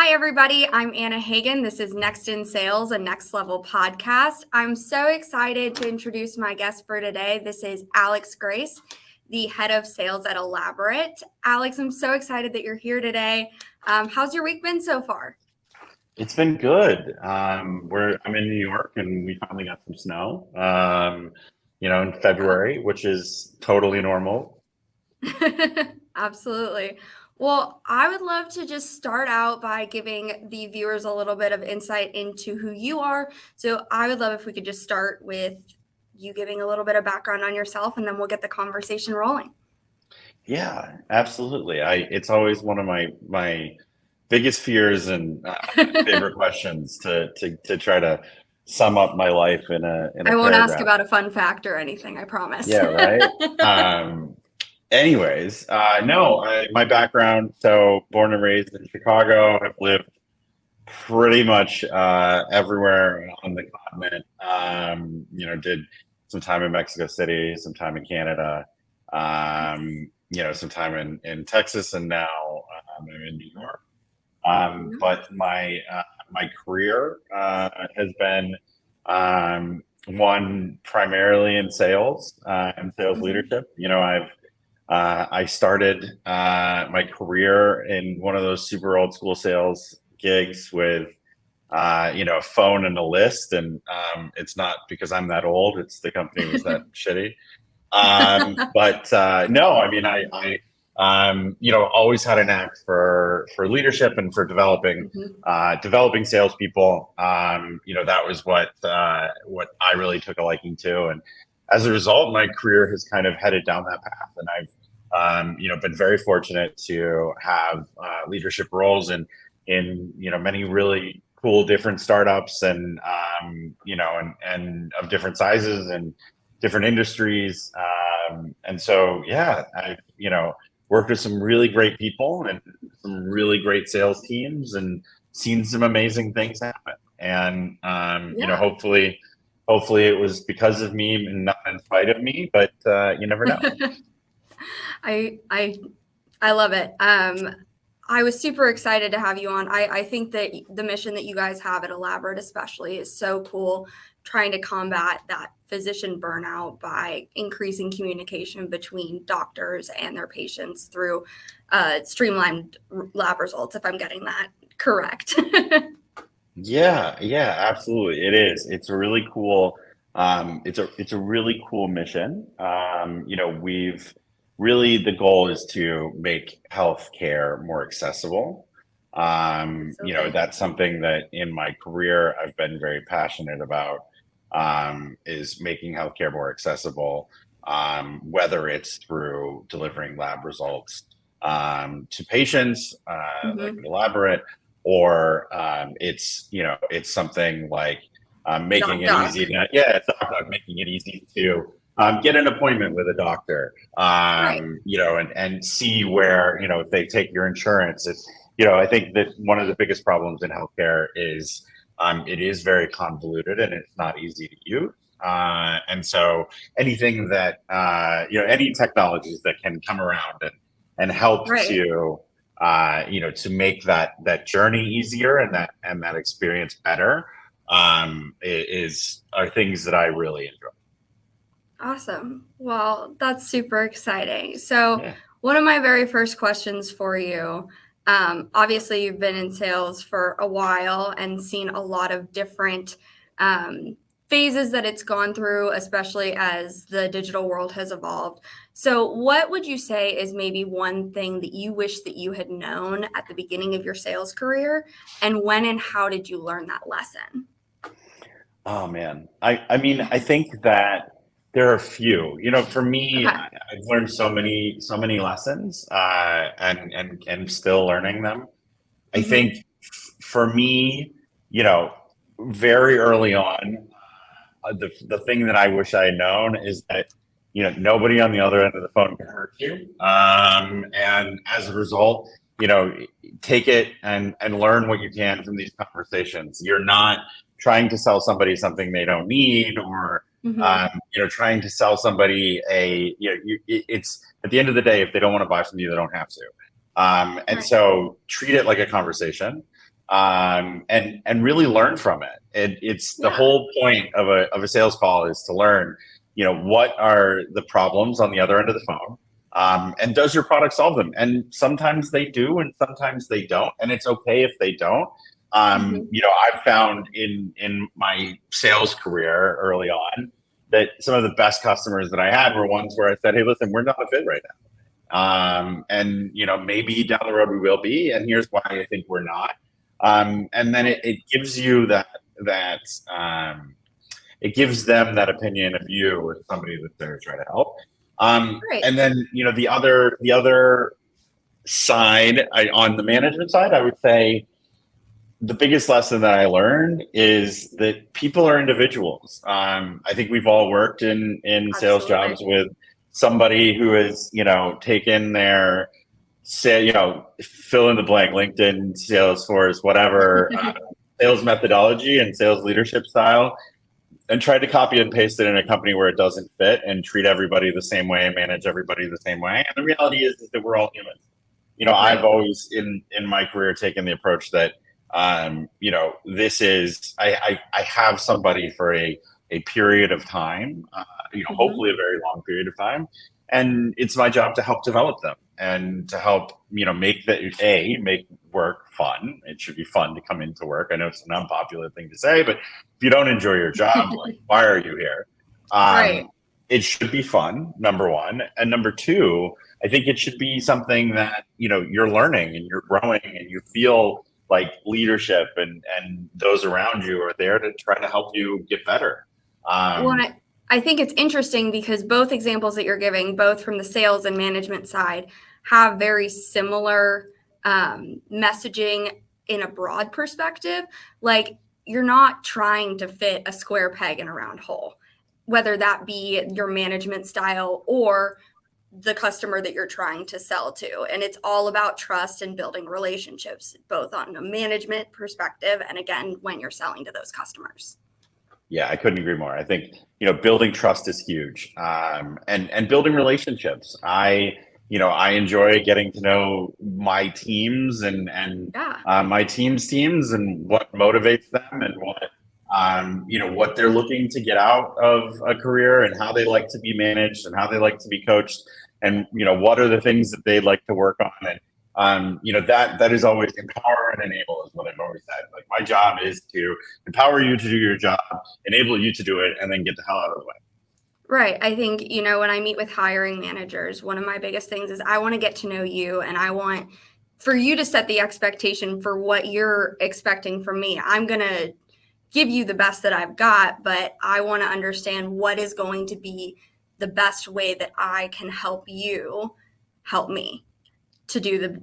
Hi, everybody. I'm Anna Hagan. This is Next in Sales, a Next Level podcast. I'm so excited to introduce my guest for today. This is Alex Grace, the head of sales at Elaborate. Alex, I'm so excited that you're here today. How's your week been so far? It's been good. I'm in New York and we finally got some snow, in February, which is totally normal. Absolutely. Well, I would love to just start out by giving the viewers a little bit of insight into who you are. So I would love if we could just start with you giving a little bit of background on yourself, and then we'll get the conversation rolling. Yeah, absolutely. It's always one of my biggest fears and favorite questions to try to sum up my life in a I won't ask paragraph. about a fun fact or anything, I promise. Yeah, right. Anyways, no, my background, so born and raised in Chicago, I've lived pretty much everywhere on the continent. Did some time in Mexico City, some time in Canada, some time in Texas, and now I'm in New York. But my career has been one primarily in sales and sales leadership. I started my career in one of those super old school sales gigs with a phone and a list, and it's not because I'm that old, it's the company was that shitty. But no, I mean, always had an knack for leadership and for developing salespeople. That was what I really took a liking to, and as a result, my career has kind of headed down that path, and I've been very fortunate to have leadership roles in many really cool different startups and of different sizes and different industries. And so, yeah, I've worked with some really great people and some really great sales teams and seen some amazing things happen. And hopefully it was because of me and not in spite of me, but you never know. I love it. I was super excited to have you on. I think that the mission that you guys have at Elaborate especially is so cool, trying to combat that physician burnout by increasing communication between doctors and their patients through streamlined lab results, if I'm getting that correct. Yeah, absolutely. It is. It's a really cool. It's a really cool mission. We've really the goal is to make healthcare more accessible. That's something that in my career I've been very passionate about. Is making healthcare more accessible, whether it's through delivering lab results to patients, like Elaborate, or it's something like making it easy. It's making it easy to get an appointment with a doctor, Right. and see where, if they take your insurance. I think that one of the biggest problems in healthcare is it is very convoluted and it's not easy to use. And so anything that, any technologies that can come around and help to make that journey easier and that experience better, are things that I really enjoy. Awesome. Well, that's super exciting. So one of my very first questions for you, obviously you've been in sales for a while and seen a lot of different phases that it's gone through, especially as the digital world has evolved. So what would you say is maybe one thing that you wish that you had known at the beginning of your sales career, and when and how did you learn that lesson? Oh man. I mean, I think that there are a few, for me, Okay. I've learned so many lessons, and still learning them. I think for me, very early on, the thing that I wish I had known is that, nobody on the other end of the phone can hurt you. And as a result, take it and learn what you can from these conversations. You're not trying to sell somebody something they don't need, or trying to sell somebody it's at the end of the day, if they don't want to buy from you, they don't have to. And so treat it like a conversation. and really learn from it. It's the Yeah. whole point of a sales call is to learn, what are the problems on the other end of the phone, and does your product solve them? And sometimes they do, and sometimes they don't, and it's okay if they don't. I've found in my sales career early on that some of the best customers that I had were ones where I said, "Hey, listen, we're not a fit right now, and maybe down the road we will be, and here's why I think we're not." And then it gives you that it gives them that opinion of you as somebody that they're trying to help. Right. And then the other side, on the management side, I would say the biggest lesson that I learned is that people are individuals. I think we've all worked in sales Absolutely. jobs with somebody who has taken their say fill in the blank LinkedIn, Salesforce, whatever sales methodology and sales leadership style, and tried to copy and paste it in a company where it doesn't fit and treat everybody the same way and manage everybody the same way. And the reality is that we're all humans. Right. I've always in my career taken the approach that this is I have somebody for a period of time, hopefully a very long period of time, and it's my job to help develop them and to help make work fun. It should be fun to come into work. I know it's an unpopular thing to say, but if you don't enjoy your job, like, why are you here? Right. It should be fun, number one, and number two, I think it should be something that you're learning and you're growing and you feel like leadership and those around you are there to try to help you get better. Well, I think it's interesting because both examples that you're giving, both from the sales and management side, have very similar messaging in a broad perspective. Like, you're not trying to fit a square peg in a round hole, whether that be your management style or the customer that you're trying to sell to. And it's all about trust and building relationships, both on a management perspective and, again, when you're selling to those customers. Yeah, I couldn't agree more. I think, building trust is huge, and building relationships. I enjoy getting to know my teams and my team's teams and what motivates them and what they're looking to get out of a career and how they like to be managed and how they like to be coached and, what are the things that they'd like to work on. And, that is always empower and enable is what I've always said. Like, my job is to empower you to do your job, enable you to do it, and then get the hell out of the way. Right. I think, when I meet with hiring managers, one of my biggest things is I want to get to know you, and I want for you to set the expectation for what you're expecting from me. I'm going to give you the best that I've got, but I want to understand what is going to be the best way that I can help you help me to do the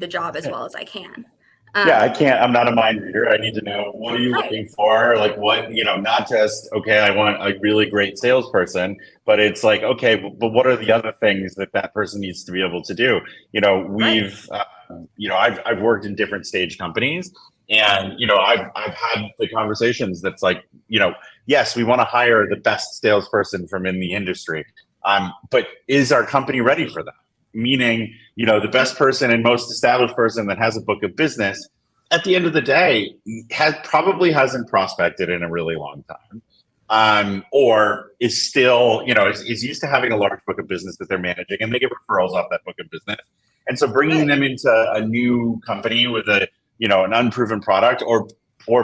job as well as I can. I'm not a mind reader. I need to know, what are you looking for? Like, what, not just, okay, I want a really great salesperson, but it's like, okay, but what are the other things that person needs to be able to do? I've worked in different stage companies, and, I've had the conversations that's like, yes, we want to hire the best salesperson from in the industry. But is our company ready for that? Meaning, the best person and most established person that has a book of business at the end of the day probably hasn't prospected in a really long time, or is still, is used to having a large book of business that they're managing, and they get referrals off that book of business. And so bringing them into a new company with an unproven product, or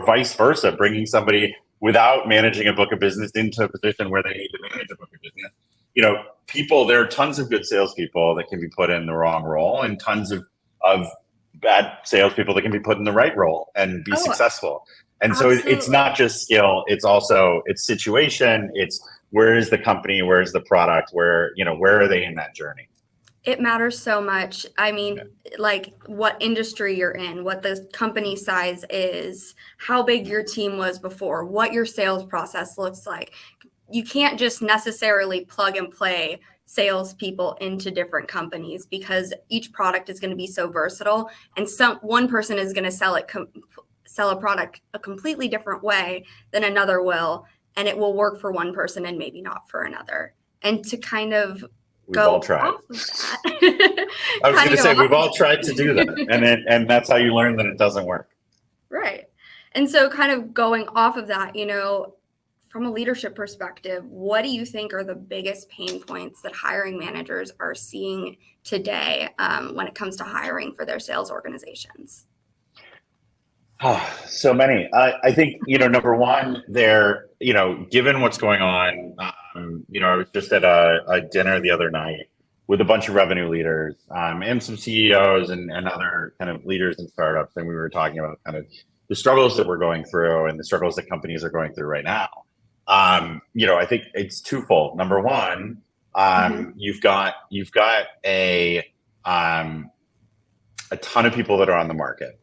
vice versa, bringing somebody without managing a book of business into a position where they need to manage a book of business. There are tons of good salespeople that can be put in the wrong role, and tons of bad salespeople that can be put in the right role and be successful. And absolutely. So it's not just skill; it's also situation. It's where is the company, where is the product, where are they in that journey? It matters so much. I mean, like, what industry you're in, what the company size is, how big your team was before, what your sales process looks like. You can't just necessarily plug and play salespeople into different companies, because each product is going to be so versatile, and one person is going to sell a product a completely different way than another will, and it will work for one person and maybe not for another. And to kind of We've all tried. I was going to say, we've all tried to do that, and that's how you learn that it doesn't work. Right. And so, kind of going off of that, from a leadership perspective, what do you think are the biggest pain points that hiring managers are seeing today when it comes to hiring for their sales organizations? So many. I think, number one, given what's going on, I was just at a dinner the other night with a bunch of revenue leaders and some CEOs and other kind of leaders in startups. And we were talking about kind of the struggles that we're going through and the struggles that companies are going through right now. I think it's twofold. Number one, you've got a ton of people that are on the market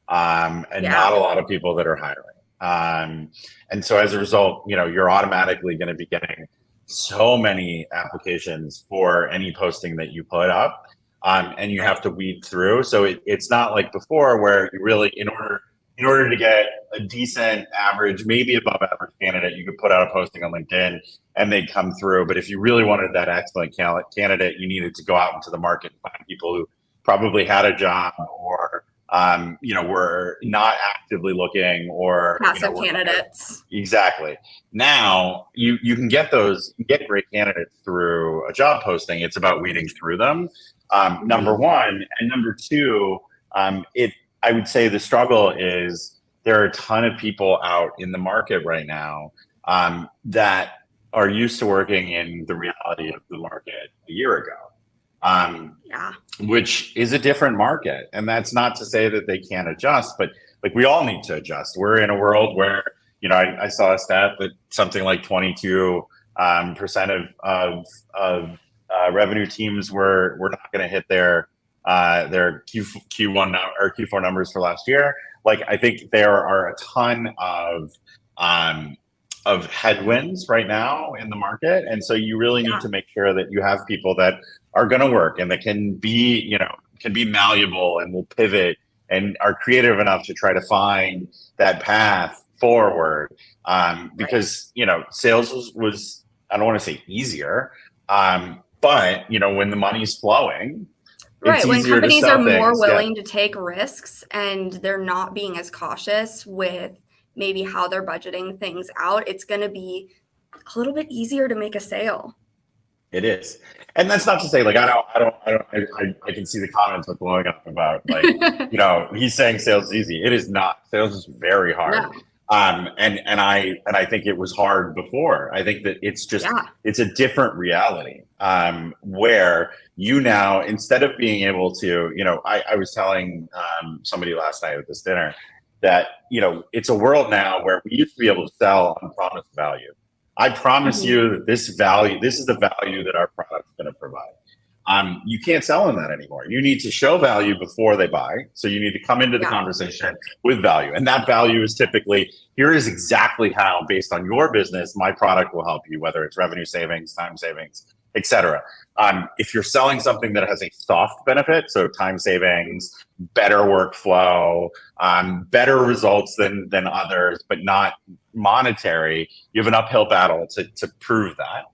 and Yeah. not a lot of people that are hiring. And so as a result, you're automatically going to be getting so many applications for any posting that you put up, and you have to weed through. So it's not like before where you really, in order to get a decent average, maybe above average candidate, you could put out a posting on LinkedIn and they'd come through. But if you really wanted that excellent candidate, you needed to go out into the market and find people who probably had a job or we're not actively looking or Passive candidates. Exactly. Now you can get great candidates through a job posting. It's about weeding through them. Number one, and number two, I would say the struggle is there are a ton of people out in the market right now that are used to working in the reality of the market a year ago. Which is a different market. And that's not to say that they can't adjust, but like we all need to adjust. We're in a world where, I saw a stat that something like 22% of revenue teams were not going to hit their Q1 or Q4 numbers for last year. Like, I think there are a ton of headwinds right now in the market. And so you really need to make sure that you have people that are going to work and that can be malleable and will pivot and are creative enough to try to find that path forward. Because, sales was, I don't want to say easier, but, when the money's flowing, Right. When companies are more willing to take risks and they're not being as cautious with maybe how they're budgeting things out, it's going to be a little bit easier to make a sale. It is. And that's not to say, like, I can see the comments with blowing up about, like, he's saying sales is easy. It is not. Sales is very hard. No. And I think it was hard before. I think that it's just, it's a different reality, where you now, instead of being able to, I was telling somebody last night at this dinner that, it's a world now where we used to be able to sell on promised value. I promise you that this is the value that our product's going to provide. You can't sell on that anymore. You need to show value before they buy. So you need to come into the conversation with value. And that value is typically, here is exactly how, based on your business, my product will help you, whether it's revenue savings, time savings, etc. If you're selling something that has a soft benefit, so time savings, better workflow, better results than others, but not monetary, you have an uphill battle to prove that.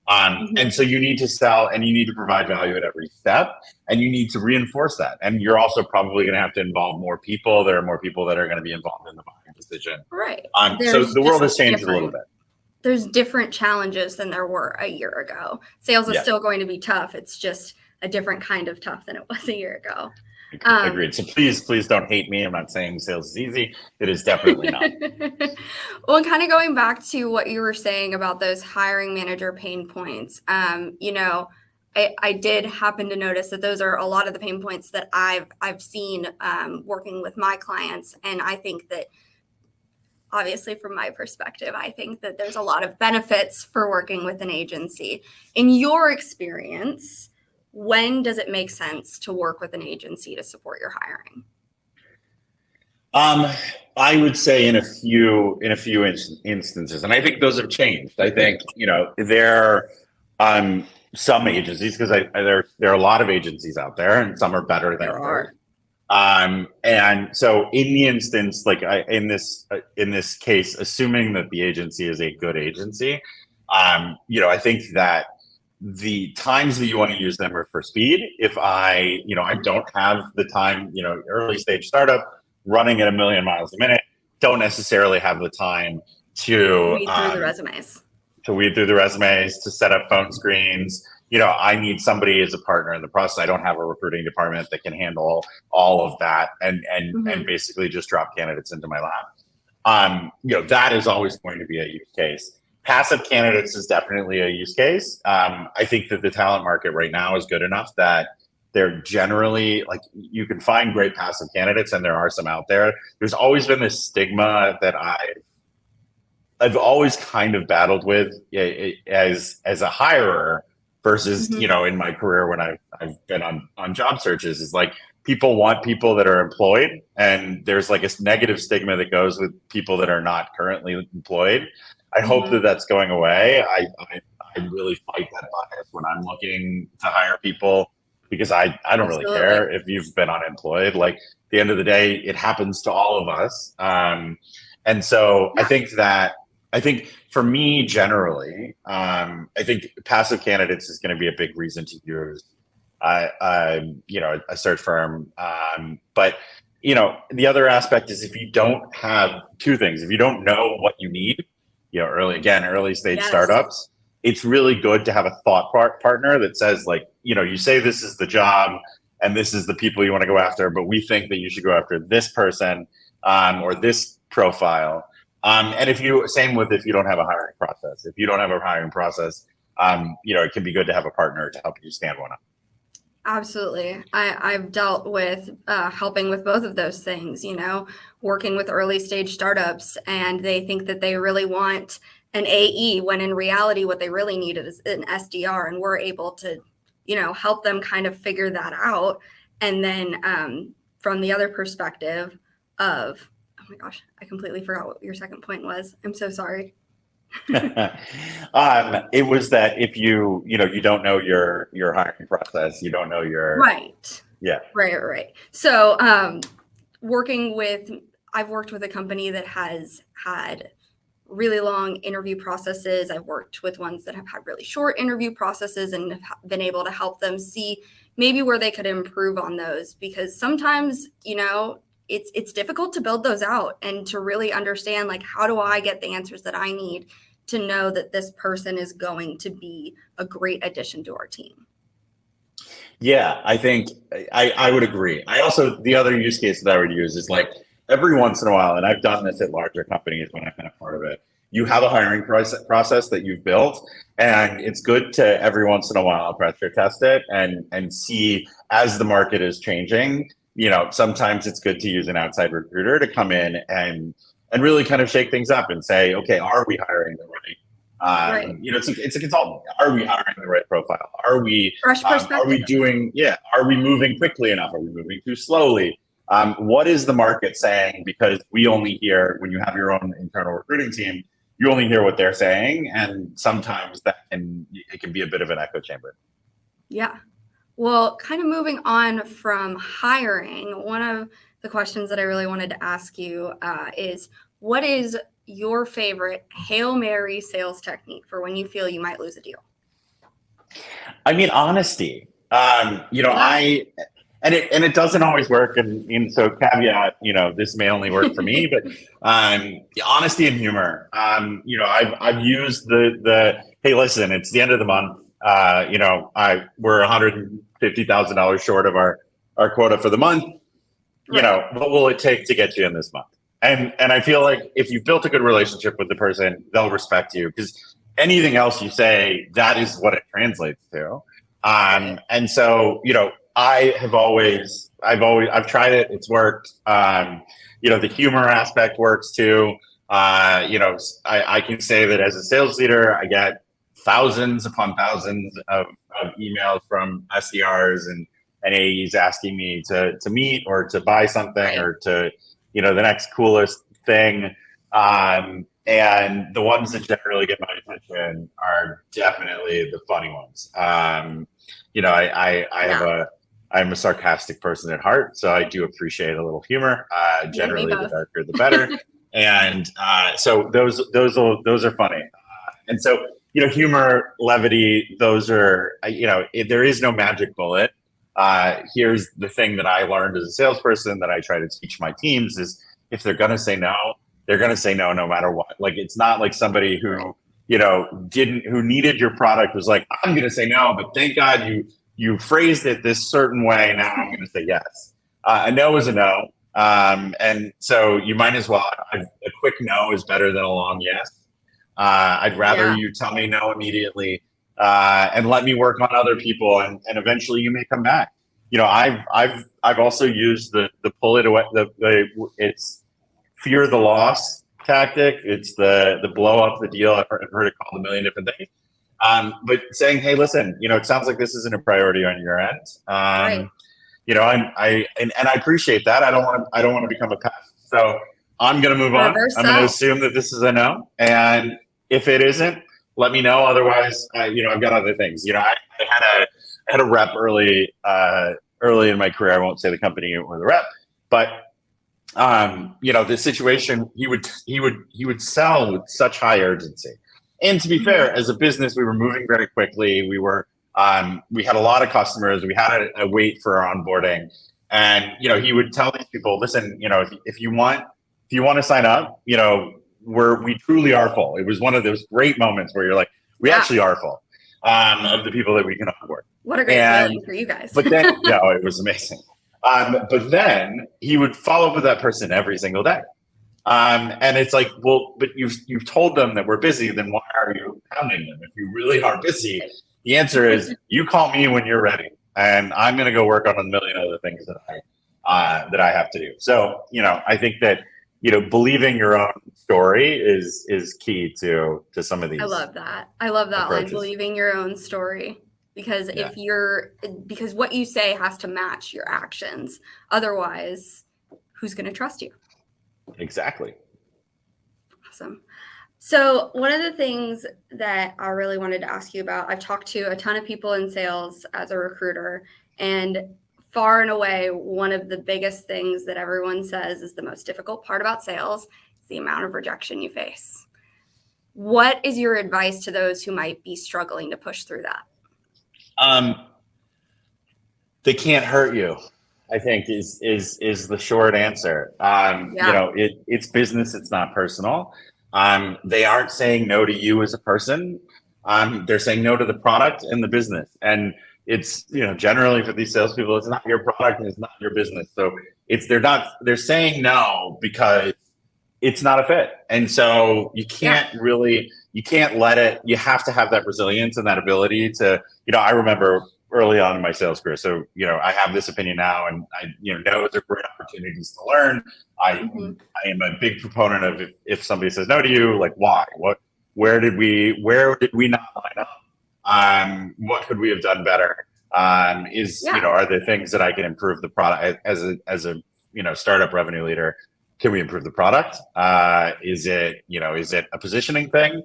And so you need to sell and you need to provide value at every step and you need to reinforce that. And you're also probably going to have to involve more people. There are more people that are going to be involved in the buying decision. Right. So the world has changed a little bit. There's different challenges than there were a year ago. Sales is still going to be tough. It's just a different kind of tough than it was a year ago. Agreed. So please don't hate me. I'm not saying sales is easy. It is definitely not. Well, and kind of going back to what you were saying about those hiring manager pain points, I did happen to notice that those are a lot of the pain points that I've seen working with my clients. And I think that, obviously, from my perspective, I think that there's a lot of benefits for working with an agency. In your experience, when does it make sense to work with an agency to support your hiring? I would say in a few instances, and I think those have changed. I think there are some agencies, because there are a lot of agencies out there, and some are better than others. And so in the instance, like in this case, assuming that the agency is a good agency, I think that the times that you want to use them are for speed. If I don't have the time, early stage startup, running at 1,000,000 miles a minute don't necessarily have the time to Read through the resumes. weed through the resumes, to set up phone screens. I need somebody as a partner in the process. I don't have a recruiting department that can handle all of that and basically just drop candidates into my lap. That is always going to be a use case. Passive candidates is definitely a use case. I think that the talent market right now is good enough that they're generally, like, you can find great passive candidates, and there are some out there. There's always been this stigma that I've always kind of battled with as a hirer versus, in my career when I've been on job searches, is like, people want people that are employed, and there's like a negative stigma that goes with people that are not currently employed. I hope that that's going away. I really fight that bias when I'm looking to hire people, because I don't really care if you've been unemployed. Like, at the end of the day, it happens to all of us. And so I think for me, generally, I think passive candidates is going to be a big reason to use, a search firm. But the other aspect is, if you don't have two things, if you don't know what you need, early stage startups, it's really good to have a thought partner that says, like, you say this is the job and this is the people you want to go after, but we think that you should go after this person, or this profile. And if you don't have a hiring process, it can be good to have a partner to help you stand one up. Absolutely. I've dealt with helping with both of those things, working with early stage startups, and they think that they really want an AE, when in reality, what they really need is an SDR. And we're able to, help them kind of figure that out. And then from the other perspective of, oh my gosh, I completely forgot what your second point was. I'm so sorry. It was that if you don't know your hiring process, you don't know your right. Yeah. Right. So I've worked with a company that has had really long interview processes. I've worked with ones that have had really short interview processes, and have been able to help them see maybe where they could improve on those, because sometimes, it's difficult to build those out and to really understand, like, how do I get the answers that I need to know that this person is going to be a great addition to our team. Yeah, I think I would agree. The other use case that I would use is, like, every once in a while, and I've done this at larger companies when I've been a part of it, you have a hiring process that you've built, and it's good to every once in a while pressure test it and see, as the market is changing, sometimes it's good to use an outside recruiter to come in and really kind of shake things up and say, okay, are we hiring the right? Right. It's a consultant. Are we hiring the right profile? Are we fresh perspective? Are we moving quickly enough? Are we moving too slowly? What is the market saying? Because we only hear, when you have your own internal recruiting team, you only hear what they're saying, and sometimes it can be a bit of an echo chamber. Yeah. Well, kind of moving on from hiring, one of the questions that I really wanted to ask you is, what is your favorite Hail Mary sales technique for when you feel you might lose a deal? I mean, honesty. It doesn't always work, and so caveat, this may only work for me, but honesty and humor. I've used the hey, listen, it's the end of the month. We're $150,000 short of our quota for the month. Right. What will it take to get you in this month? And I feel like if you've built a good relationship with the person, they'll respect you, because anything else you say, that is what it translates to. And so, I've tried it. It's worked. The humor aspect works too. I can say that as a sales leader, I get thousands upon thousands of emails from SDRs and AEs asking me to meet or to buy something, right, or to, the next coolest thing. And the ones that generally get my attention are definitely the funny ones. I'm a sarcastic person at heart, so I do appreciate a little humor. Generally, the darker the better. And so those are funny. And so, humor, levity, those are, there is no magic bullet. Here's the thing that I learned as a salesperson that I try to teach my teams is if they're going to say no, they're going to say no matter what. Like, it's not like somebody who, who needed your product was like, I'm going to say no, but thank God you phrased it this certain way. Now I'm going to say yes. A no is a no. And so you might as well, a quick no is better than a long yes. I'd rather you tell me no immediately and let me work on other people, and eventually you may come back. I've also used the pull it away. It's fear of the loss tactic. It's the blow up the deal. I've heard it called a million different things. But saying, hey, listen, it sounds like this isn't a priority on your end. Right. I appreciate that. I don't want to become a pest. So I'm going to move on. I'm going to assume that this is a no. And if it isn't, let me know. Otherwise, I've got other things. I had a rep early in my career. I won't say the company or the rep, but the situation, he would sell with such high urgency. And to be fair, as a business, we were moving very quickly. We had a lot of customers. We had a wait for our onboarding, and he would tell these people, listen, if you want to sign up, we truly are full. It was one of those great moments where you're like, we actually are full of the people that we can onboard. What a great feeling for you guys. But then, it was amazing. But then he would follow up with that person every single day. And it's like, well, but you've told them that we're busy, then why are you hounding them? If you really are busy, the answer is you call me when you're ready, and I'm going to go work on a million other things that I have to do. So, I think that, believing your own story is key to some of these. I love that line, believing your own story. Because because what you say has to match your actions. Otherwise, who's going to trust you? Exactly. Awesome. So one of the things that I really wanted to ask you about, I've talked to a ton of people in sales as a recruiter, and far and away, one of the biggest things that everyone says is the most difficult part about sales is the amount of rejection you face. What is your advice to those who might be struggling to push through that? They can't hurt you, I think is the short answer. It's business. It's not personal. They aren't saying no to you as a person. They're saying no to the product and the business. And it's, generally for these salespeople, it's not your product and it's not your business. So they're saying no because it's not a fit. And so you can't let it, you have to have that resilience and that ability to, I remember early on in my sales career. So, I have this opinion now, and I, know there are great opportunities to learn. I am a big proponent of if somebody says no to you, like why? Where did we not line up? What could we have done better? Are there things that I can improve the product as a startup revenue leader? Can we improve the product? Is it a positioning thing?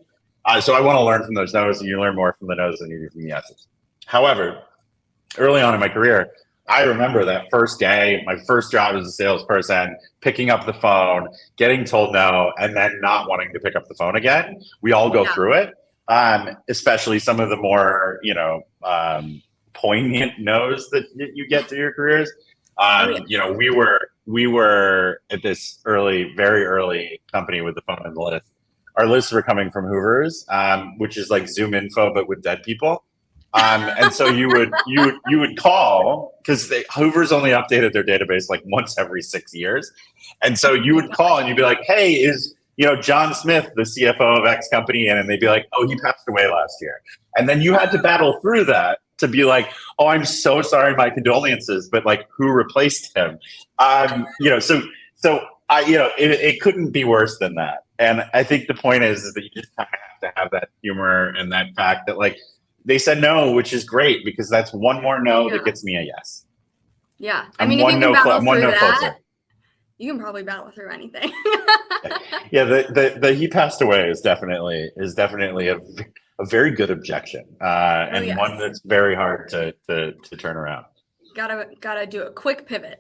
So I want to learn from those no's, and you learn more from the no's than you do from the yeses. However, early on in my career, I remember that first day, my first job as a salesperson, picking up the phone, getting told no, and then not wanting to pick up the phone again. We all go through it, especially some of the more, poignant no's that you get through your careers. We were at this very early company with the phone in the list. Our lists were coming from Hoover's, which is like Zoom info, but with dead people. And so you would call, because Hoover's only updated their database like once every 6 years. And so you would call and you'd be like, hey, is, John Smith, the CFO of X company? And they'd be like, oh, he passed away last year. And then you had to battle through that to be like, oh, I'm so sorry, my condolences, but like, who replaced him? It couldn't be worse than that. And I think the point is that you just kind of have to have that humor and that fact that like, they said no, which is great because that's one more no that gets me a yes. Yeah. I mean, if you can battle through that, you can probably battle through anything. Yeah. The he passed away is definitely a very good objection. One that's very hard to turn around. Gotta do a quick pivot.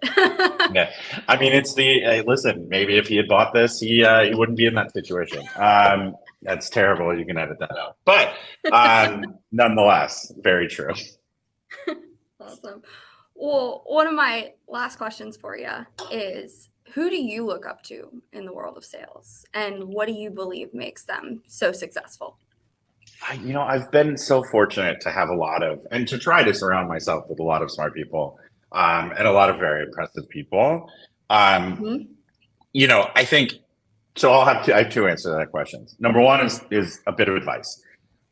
Yeah. I mean, it's listen, maybe if he had bought this, he wouldn't be in that situation. That's terrible. You can edit that out. But nonetheless, very true. Awesome. Well, one of my last questions for you is, who do you look up to in the world of sales, and what do you believe makes them so successful? I've been so fortunate to have and to try to surround myself with a lot of smart people, and a lot of very impressive people. Um, Mhm. I think so. I have two answers to that question. Number one is a bit of advice.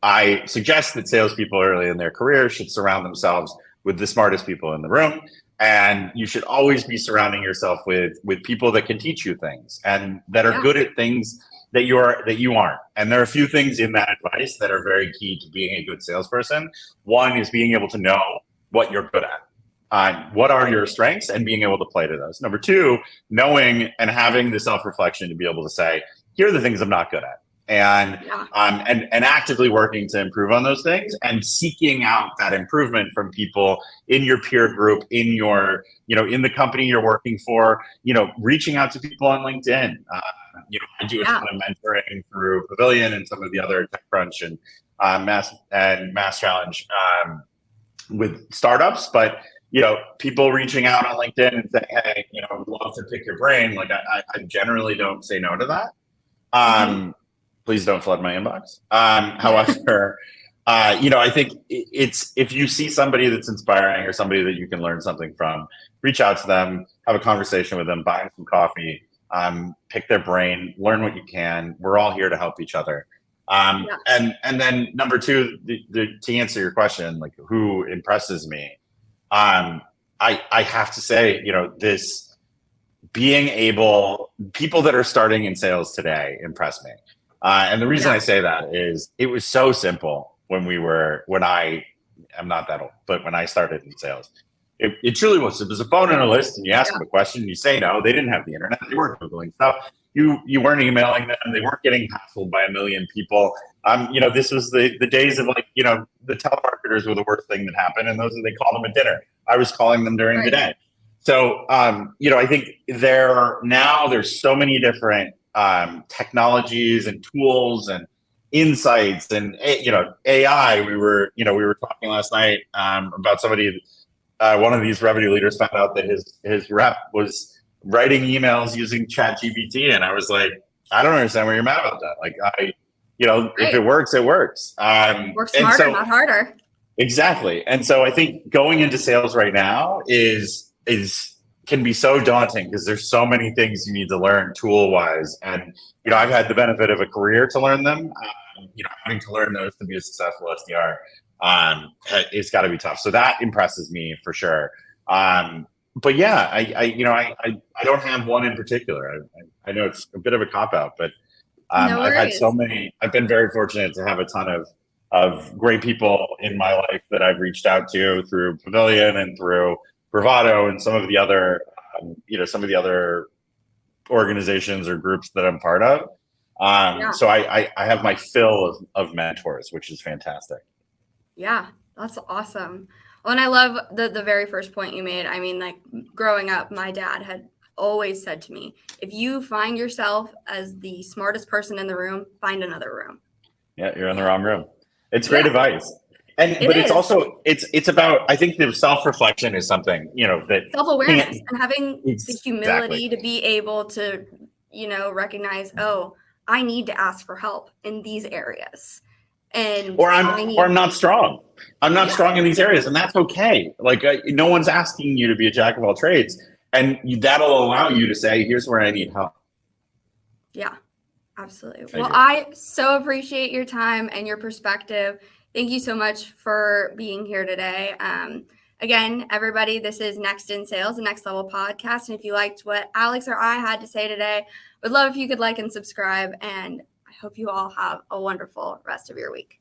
I suggest that salespeople early in their career should surround themselves with the smartest people in the room, and you should always be surrounding yourself with people that can teach you things and that are Yeah. good at things that you aren't. And there are a few things in that advice that are very key to being a good salesperson. One is being able to know what you're good at. What are your strengths and being able to play to those. Number two, knowing and having the self-reflection to be able to say, here are the things I'm not good at. Yeah. And actively working to improve on those things and seeking out that improvement from people in your peer group, in the company you're working for, reaching out to people on LinkedIn. I do a Yeah. ton of mentoring through Pavilion and some of the other TechCrunch and Mass Challenge with startups, but people reaching out on LinkedIn and saying, "Hey, I'd love to pick your brain." Like I generally don't say no to that. Mhm. Please don't flood my inbox. However, I think it's if you see somebody that's inspiring or somebody that you can learn something from, reach out to them, have a conversation with them, buy them some coffee, pick their brain, learn what you can. We're all here to help each other. Yeah. And then number two, to answer your question, like who impresses me, I have to say, this people that are starting in sales today impress me. And the reason Yeah. I say that is it was so simple when I am not that old, but when I started in sales, it truly was. It was a phone and a list, and you ask Yeah. them a question, you say no. They didn't have the internet. They weren't Googling stuff. You weren't emailing them. They weren't getting hassled by a million people. This was the days of the telemarketers were the worst thing that happened, and they called them at dinner. I was calling them during the Right. day. So, I think there's so many different technologies and tools and insights and AI. We were talking last night about somebody. One of these revenue leaders found out that his rep was writing emails using ChatGPT, and I was like, I don't understand why you're mad about that. Like, if it Right. works, it works. Work And smarter, so not harder. exactly. And so I think going into sales right now is can be so daunting because there's so many things you need to learn tool wise. And Yeah. I've had the benefit of a career to learn them. Having to learn those to be a successful SDR, it's got to be tough. So that impresses me for sure. But yeah, I don't have one in particular. I know it's a bit of a cop out, but No I've had so worries. many. I've been very fortunate to have a ton of great people in my life that I've reached out to through Pavilion and through Bravado and some of the other organizations or groups that I'm part of. Yeah. So I have my fill of mentors, which is fantastic. Yeah. That's awesome. Well, and I love the very first point you made. I mean, like growing up, my dad had always said to me, if you find yourself as the smartest person in the room, find another room. Yeah, you're in the wrong room. It's great Yeah, advice. it But it's is. also it's about I think the self-reflection is something, that Self-awareness can't and having the exactly. humility to be able to, recognize, oh, I need to ask for help in these areas. And Or I I'm need, not strong. I'm not yeah, strong in these areas, and that's okay. Like no one's asking you to be a jack of all trades, and that'll allow you to say, "Here's where I need help." yeah, absolutely. I Well, do. I so appreciate your time and your perspective. Thank you so much for being here today. Again, everybody, this is Next in Sales, the Next Level podcast. And if you liked what Alex or I had to say today, would love if you could like and subscribe. And I hope you all have a wonderful rest of your week.